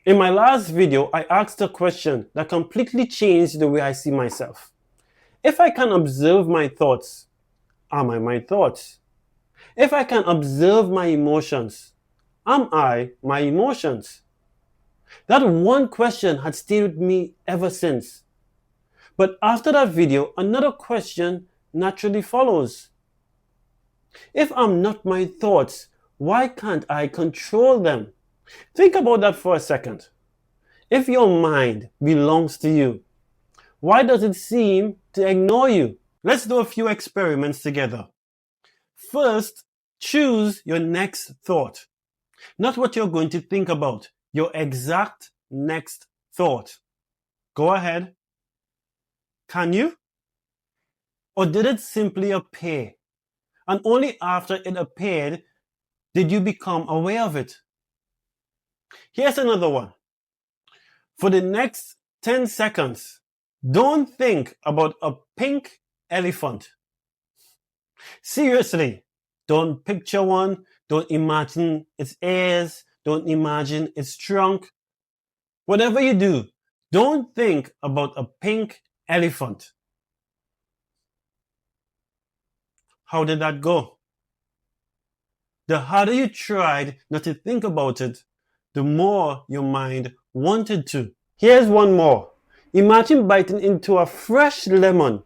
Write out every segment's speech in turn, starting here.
In my last video, I asked a question that completely changed the way I see myself. If I can observe my thoughts, am I my thoughts? If I can observe my emotions, am I my emotions? That one question had stayed with me ever since. But after that video, another question naturally follows. If I'm not my thoughts, why can't I control them? Think about that for a second. If your mind belongs to you, why does it seem to ignore you? Let's do a few experiments together. First, choose your next thought. Not what you're going to think about, your exact next thought. Go ahead. Can you? Or did it simply appear? And only after it appeared did you become aware of it? Here's another one. For the next 10 seconds, don't think about a pink elephant. Seriously, don't picture one, don't imagine its ears, don't imagine its trunk. Whatever you do, don't think about a pink elephant. How did that go? The harder you tried not to think about it, the more your mind wanted to. Here's one more. Imagine biting into a fresh lemon.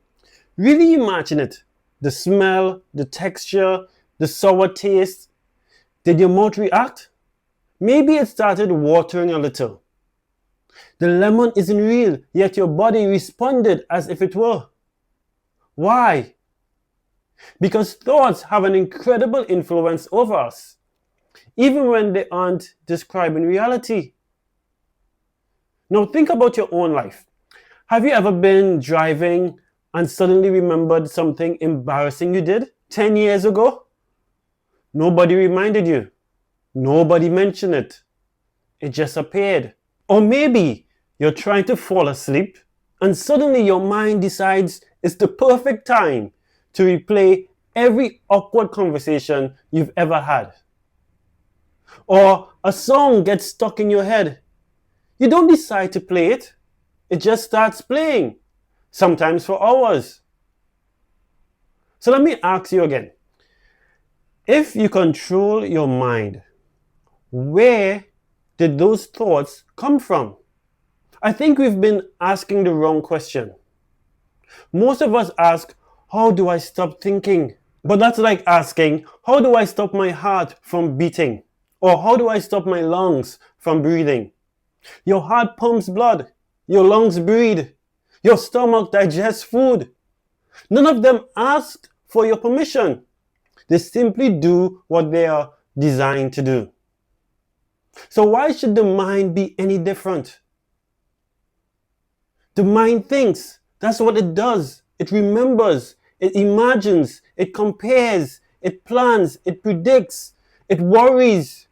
Really imagine it. The smell, the texture, the sour taste. Did your mouth react? Maybe it started watering a little. The lemon isn't real, yet your body responded as if it were. Why? Because thoughts have an incredible influence over us, even when they aren't describing reality. Now think about your own life. Have you ever been driving and suddenly remembered something embarrassing you did 10 years ago? Nobody reminded you. Nobody mentioned it. It just appeared. Or maybe you're trying to fall asleep and suddenly your mind decides it's the perfect time to replay every awkward conversation you've ever had. Or a song gets stuck in your head. You don't decide to play it. It just starts playing, sometimes for hours. So let me ask you again. If you control your mind, where did those thoughts come from? I think we've been asking the wrong question. Most of us ask, how do I stop thinking? But that's like asking, how do I stop my heart from beating? Or how do I stop my lungs from breathing? Your heart pumps blood. Your lungs breathe. Your stomach digests food. None of them ask for your permission. They simply do what they are designed to do. So why should the mind be any different? The mind thinks. That's what it does. It remembers. It imagines. It compares. It plans. It predicts. It worries.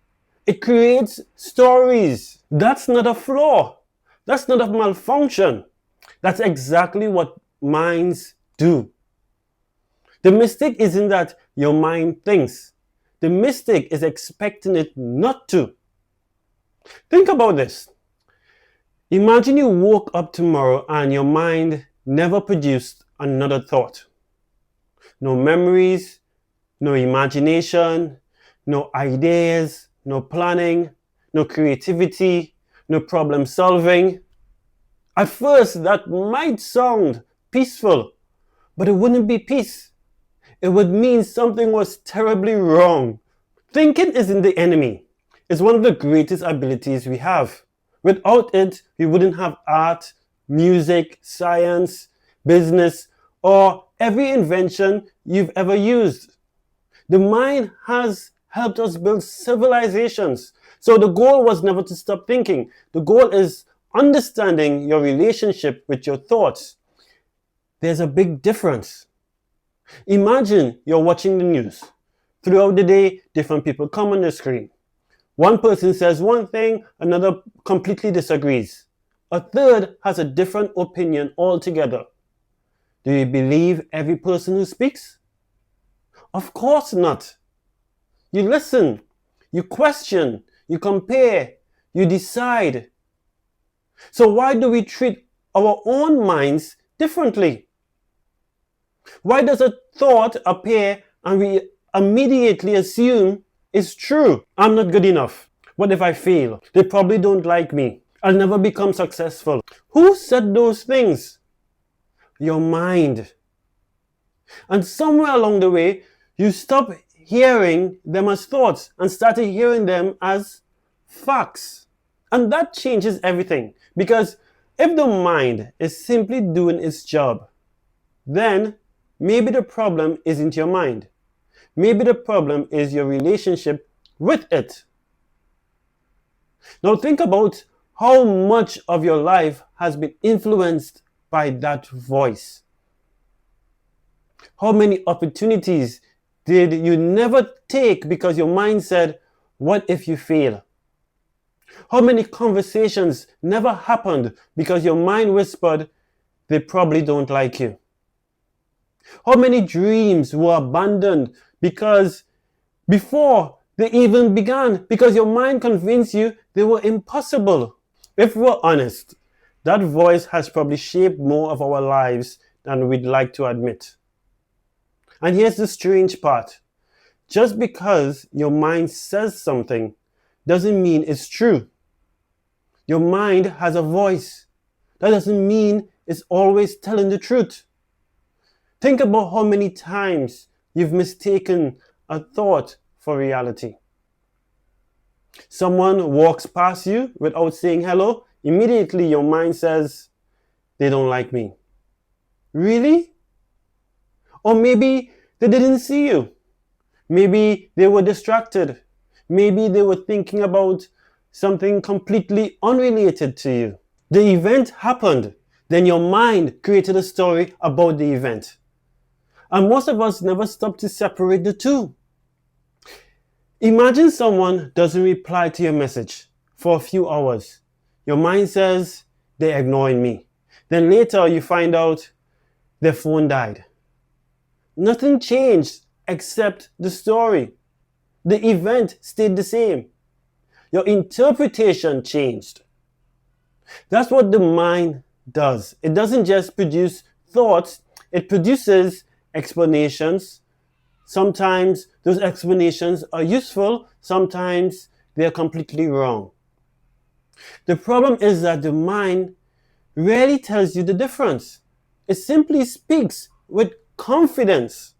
It creates stories. That's not a flaw. That's not a malfunction. That's exactly what minds do. The mistake isn't that your mind thinks. The mistake is expecting it not to. Think about this. Imagine you woke up tomorrow and your mind never produced another thought. No memories, no imagination, no ideas, no planning, no creativity, no problem solving. At first, that might sound peaceful, but it wouldn't be peace. It would mean something was terribly wrong. Thinking isn't the enemy. It's one of the greatest abilities we have. Without it, we wouldn't have art, music, science, business, or every invention you've ever used. The mind has helped us build civilizations. So the goal was never to stop thinking. The goal is understanding your relationship with your thoughts. There's a big difference. Imagine you're watching the news. Throughout the day, different people come on the screen. One person says one thing, another completely disagrees. A third has a different opinion altogether. Do you believe every person who speaks? Of course not. You listen, you question, you compare, you decide, So why do we treat our own minds differently? Why does a thought appear and we immediately assume it's true? I'm not good enough. What if I fail? They probably don't like me. I'll never become successful. Who said those things? Your mind. And somewhere along the way, you stop hearing them as thoughts and started hearing them as facts. And that changes everything. Because if the mind is simply doing its job, then maybe the problem isn't your mind. Maybe the problem is your relationship with it. Now think about how much of your life has been influenced by that voice. How many opportunities did you never take because your mind said, what if you fail? How many conversations never happened because your mind whispered, they probably don't like you? How many dreams were abandoned because before they even began, because your mind convinced you they were impossible? If we're honest, that voice has probably shaped more of our lives than we'd like to admit. And here's the strange part. Just because your mind says something doesn't mean it's true. Your mind has a voice. That doesn't mean it's always telling the truth. Think about how many times you've mistaken a thought for reality. Someone walks past you without saying hello. Immediately your mind says, they don't like me. Really? Or maybe they didn't see you. Maybe they were distracted. Maybe they were thinking about something completely unrelated to you. The event happened. Then your mind created a story about the event. And most of us never stop to separate the two. Imagine someone doesn't reply to your message for a few hours. Your mind says, they're ignoring me. Then later you find out their phone died. Nothing changed except the story. The event stayed the same. Your interpretation changed. That's what the mind does. It doesn't just produce thoughts, it produces explanations. Sometimes those explanations are useful, sometimes they're completely wrong. The problem is that the mind rarely tells you the difference. It simply speaks with confidence.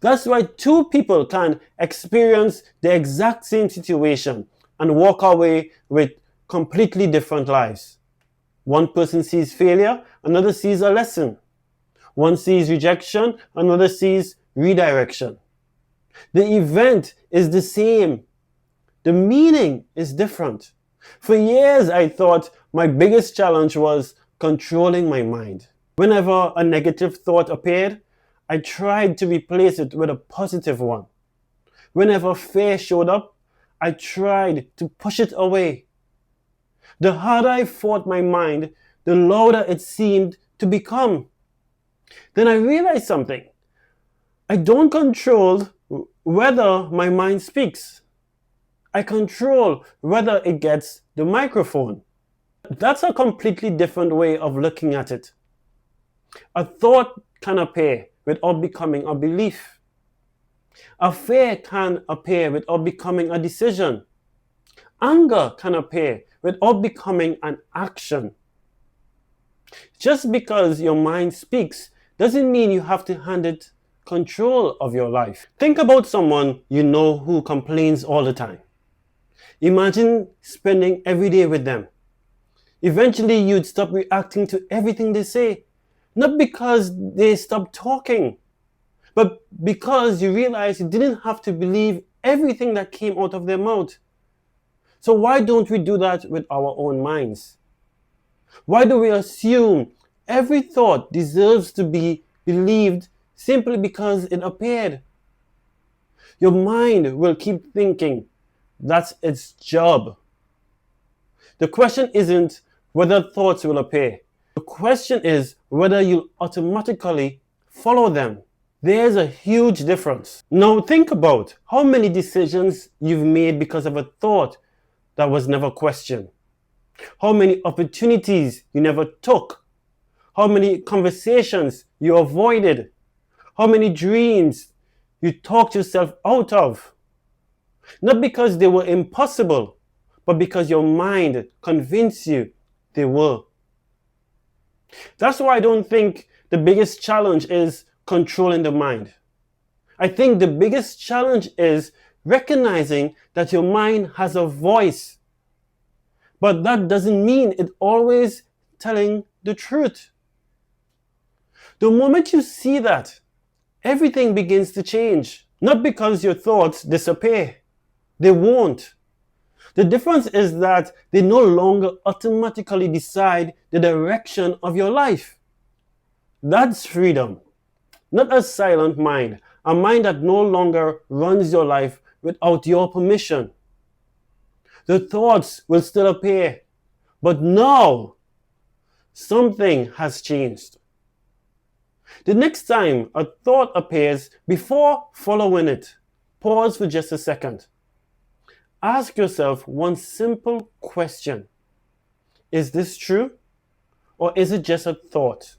That's why two people can experience the exact same situation and walk away with completely different lives. One person sees failure, another sees a lesson. One sees rejection, another sees redirection. The event is the same. The meaning is different. For years, I thought my biggest challenge was controlling my mind. Whenever a negative thought appeared, I tried to replace it with a positive one. Whenever fear showed up, I tried to push it away. The harder I fought my mind, the louder it seemed to become. Then I realized something. I don't control whether my mind speaks. I control whether it gets the microphone. That's a completely different way of looking at it. A thought can appear without becoming a belief. A fear can appear without becoming a decision. Anger can appear without becoming an action. Just because your mind speaks doesn't mean you have to hand it control of your life. Think about someone you know who complains all the time. Imagine spending every day with them. Eventually you'd stop reacting to everything they say. Not because they stopped talking, but because you realize you didn't have to believe everything that came out of their mouth. So why don't we do that with our own minds? Why do we assume every thought deserves to be believed simply because it appeared? Your mind will keep thinking that's its job. The question isn't whether thoughts will appear. The question is whether you'll automatically follow them. There's a huge difference. Now think about how many decisions you've made because of a thought that was never questioned. How many opportunities you never took? How many conversations you avoided? How many dreams you talked yourself out of? Not because they were impossible, but because your mind convinced you they were. That's why I don't think the biggest challenge is controlling the mind. I think the biggest challenge is recognizing that your mind has a voice, but that doesn't mean it always telling the truth. The moment you see that, everything begins to change. Not because your thoughts disappear. They won't. The difference is that they no longer automatically decide the direction of your life. That's freedom. Not a silent mind, a mind that no longer runs your life without your permission. The thoughts will still appear, but now something has changed. The next time a thought appears, before following it, pause for just a second. Ask yourself one simple question. Is this true? Or is it just a thought?